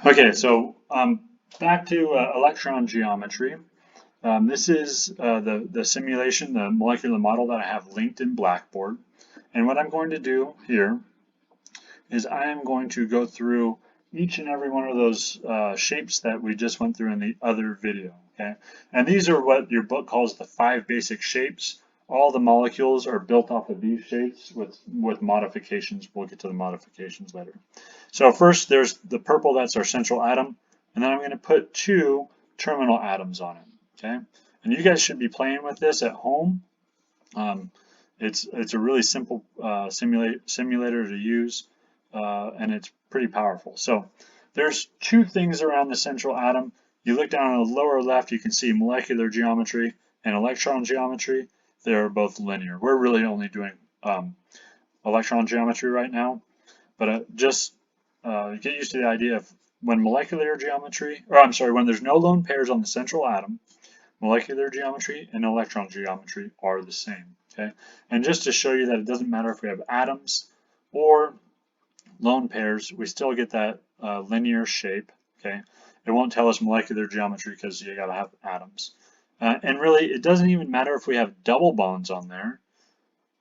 Okay, so back to electron geometry. This is the simulation, the molecular model that I have linked in Blackboard. And what I'm going to do here is I am going to go through each and every one of those shapes that we just went through in the other video. Okay, and these are what your book calls the 5 basic shapes. All the molecules are built off of these shapes with modifications. We'll get to the modifications later. So first, there's the purple. That's our central atom, and then I'm going to put 2 terminal atoms on it. Okay, and you guys should be playing with this at home. Um, it's a really simple simulator to use, and it's pretty powerful. So there's 2 things around the central atom. You look down on the lower left, you can see molecular geometry and electron geometry. They're both linear. We're really only doing electron geometry right now, but just get used to the idea of when molecular geometry, or I'm sorry, when there's no lone pairs on the central atom, molecular geometry and electron geometry are the same. Okay, and just to show you that it doesn't matter if we have atoms or lone pairs, we still get that linear shape. Okay, it won't tell us molecular geometry because you got to have atoms. And really, it doesn't even matter if we have double bonds on there.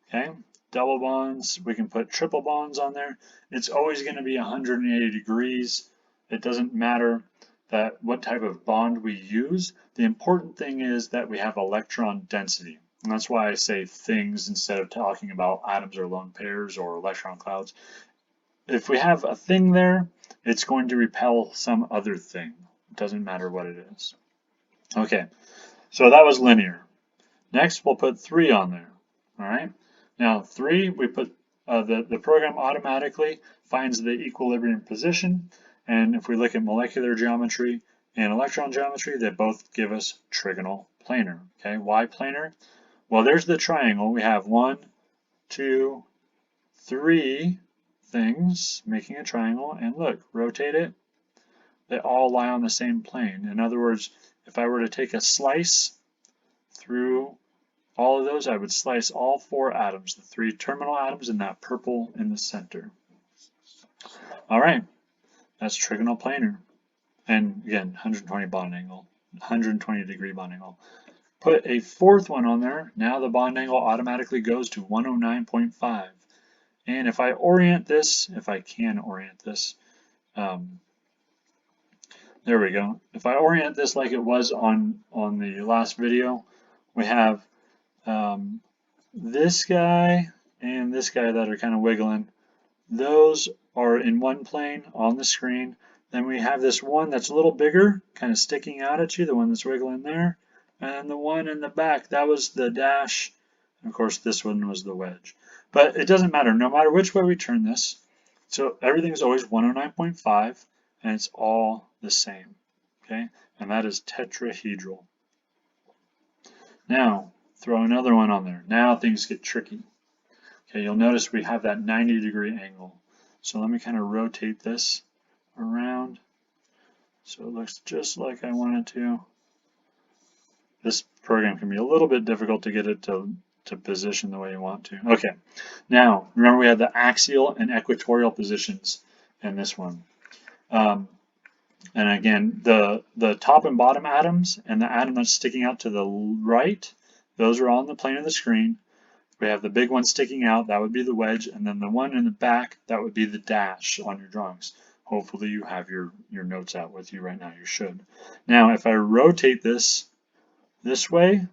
Okay, double bonds, we can put triple bonds on there. It's always going to be 180 degrees. It doesn't matter that what type of bond we use. The important thing is that we have electron density. And that's why I say things instead of talking about atoms or lone pairs or electron clouds. If we have a thing there, it's going to repel some other thing. It doesn't matter what it is. Okay, so that was linear. Next, we'll put 3 on there. All right. Now 3, we put the program automatically finds the equilibrium position, and if we look at molecular geometry and electron geometry, they both give us trigonal planar. Okay, why planar? Well, there's the triangle. We have 1, 2, 3 things making a triangle, and look, rotate it. They all lie on the same plane. In other words, if I were to take a slice through all of those, I would slice all 4 atoms, the 3 terminal atoms and that purple in the center. All right, that's trigonal planar. And again, 120 bond angle, 120 degree bond angle. Put a 4th one on there. Now the bond angle automatically goes to 109.5. And if I orient this, if I can orient this, there we go. If I orient this like it was on the last video, we have this guy and this guy that are kind of wiggling. Those are in one plane on the screen. Then we have this one that's a little bigger, kind of sticking out at you, the one that's wiggling there. And the one in the back, that was the dash. And of course, this one was the wedge. But it doesn't matter, no matter which way we turn this. So everything's always 109.5, and it's all the same. Okay, and that is tetrahedral. Now, throw another one on there. Now things get tricky. Okay, you'll notice we have that 90-degree angle. So let me kind of rotate this around so it looks just like I want it to. This program can be a little bit difficult to get it to position the way you want to. Okay, now remember we have the axial and equatorial positions in this one. And again, the top and bottom atoms and the atom that's sticking out to the right, those are all on the plane of the screen. We have the big one sticking out, that would be the wedge, and then the one in the back, that would be the dash on your drawings. Hopefully you have your notes out with you right now, you should. Now, if I rotate this way,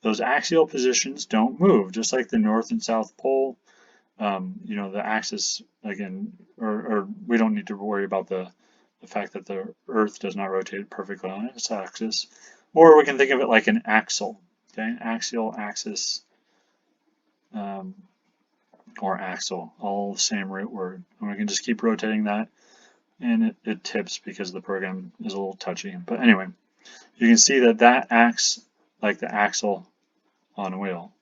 those axial positions don't move, just like the north and south pole. You know, the axis, again, or we don't need to worry about the fact that the Earth does not rotate perfectly on its axis. Or we can think of it like an axle, okay? Axial, axis, or axle, all the same root word. And we can just keep rotating that, and it tips because the program is a little touchy. But anyway, you can see that that acts like the axle on a wheel.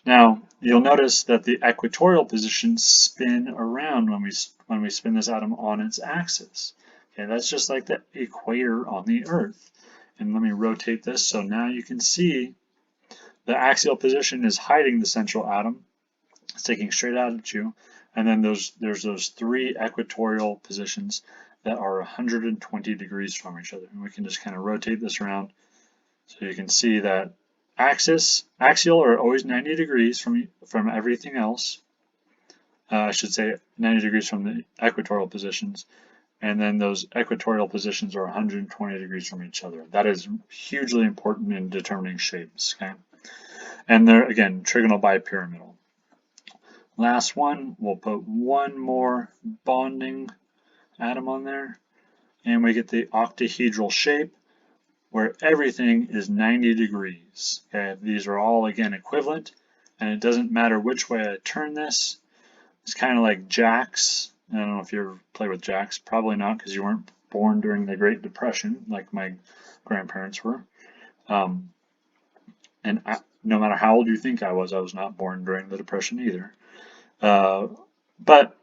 Now, you'll notice that the equatorial positions spin around when we spin this atom on its axis. Okay, that's just like the equator on the Earth. And let me rotate this so now you can see the axial position is hiding the central atom, sticking straight out at you, And then there's those three equatorial positions that are 120 degrees from each other. And we can just kind of rotate this around so you can see that axial are always 90 degrees from everything else. I should say 90 degrees from the equatorial positions. And then those equatorial positions are 120 degrees from each other. That is hugely important in determining shapes, okay? And they're, again, trigonal bipyramidal. Last one, we'll put one more bonding atom on there, and we get the octahedral shape where everything is 90 degrees. Okay, these are all, again, equivalent, and it doesn't matter which way I turn this. It's kind of like jacks. I don't know if you ever play with jacks. Probably not, because you weren't born during the Great Depression like my grandparents were. And no matter how old you think I was not born during the Depression either. But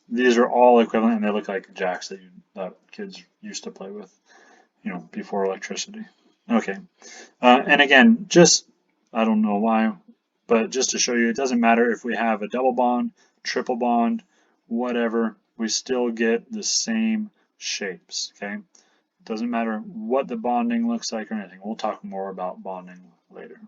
these are all equivalent, and they look like jacks that kids used to play with, before electricity. Okay, and again, I don't know why, but just to show you, it doesn't matter if we have a double bond, triple bond, whatever, we still get the same shapes, okay? It doesn't matter what the bonding looks like or anything. We'll talk more about bonding later.